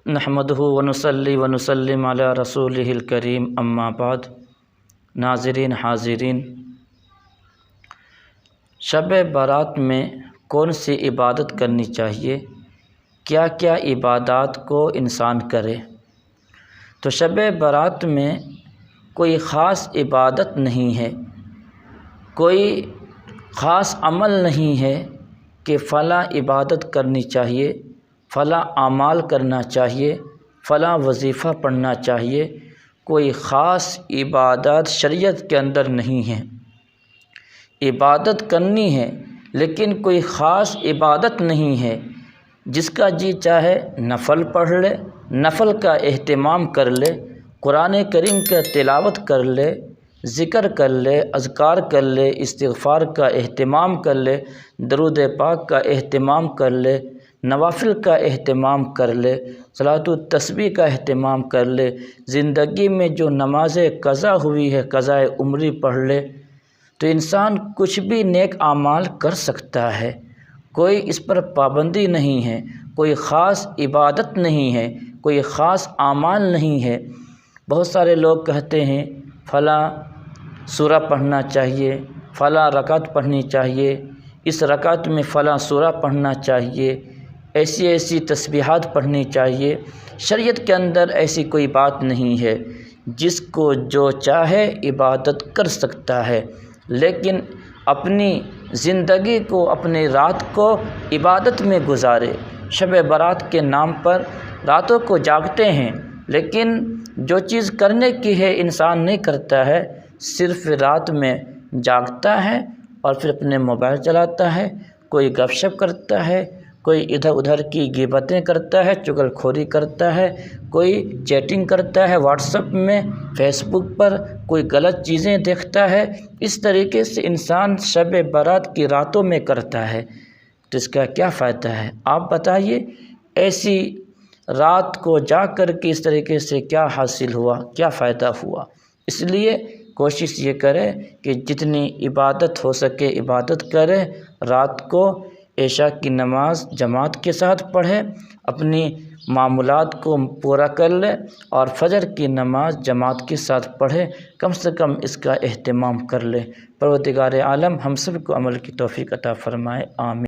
نحمدہ ونصلی ونسلم علی رسولہ الکریم اما بعد۔ ناظرین حاضرین، شب برات میں کون سی عبادت کرنی چاہیے؟ کیا کیا عبادات کو انسان کرے؟ تو شب برات میں کوئی خاص عبادت نہیں ہے، کوئی خاص عمل نہیں ہے کہ فلاں عبادت کرنی چاہیے، فلاں اعمال کرنا چاہیے، فلاں وظیفہ پڑھنا چاہیے۔ کوئی خاص عبادت شریعت کے اندر نہیں ہے۔ عبادت کرنی ہے لیکن کوئی خاص عبادت نہیں ہے۔ جس کا جی چاہے نفل پڑھ لے، نفل کا اہتمام کر لے، قرآن کریم کا تلاوت کر لے، ذکر کر لے، اذکار کر لے، استغفار کا اہتمام کر لے، درود پاک کا اہتمام کر لے، نوافل کا اہتمام کر لے، صلاۃ التسبیح کا اہتمام کر لے، زندگی میں جو نماز قضا ہوئی ہے قضائے عمری پڑھ لے، تو انسان کچھ بھی نیک اعمال کر سکتا ہے۔ کوئی اس پر پابندی نہیں ہے، کوئی خاص عبادت نہیں ہے، کوئی خاص اعمال نہیں ہے۔ بہت سارے لوگ کہتے ہیں فلاں سورہ پڑھنا چاہیے، فلاں رکعت پڑھنی چاہیے، اس رکعت میں فلاں سورہ پڑھنا چاہیے، ایسی ایسی تسبیحات پڑھنی چاہیے۔ شریعت کے اندر ایسی کوئی بات نہیں ہے۔ جس کو جو چاہے عبادت کر سکتا ہے، لیکن اپنی زندگی کو، اپنی رات کو عبادت میں گزارے۔ شب برات کے نام پر راتوں کو جاگتے ہیں، لیکن جو چیز کرنے کی ہے انسان نہیں کرتا ہے، صرف رات میں جاگتا ہے اور پھر اپنے موبائل چلاتا ہے، کوئی گپ شپ کرتا ہے، کوئی ادھر ادھر کی غیبتیں کرتا ہے، چغل خوری کرتا ہے، کوئی چیٹنگ کرتا ہے واٹس ایپ میں، فیس بک پر، کوئی غلط چیزیں دیکھتا ہے۔ اس طریقے سے انسان شب برات کی راتوں میں کرتا ہے، تو اس کا کیا فائدہ ہے؟ آپ بتائیے، ایسی رات کو جاگ کر کے اس طریقے سے کیا حاصل ہوا، کیا فائدہ ہوا؟ اس لیے کوشش یہ کرے کہ جتنی عبادت ہو سکے عبادت کرے، رات کو عشاء کی نماز جماعت کے ساتھ پڑھے، اپنی معمولات کو پورا کر لے، اور فجر کی نماز جماعت کے ساتھ پڑھے، کم سے کم اس کا اہتمام کر لے۔ پروردگار عالم ہم سب کو عمل کی توفیق عطا فرمائے، آمین۔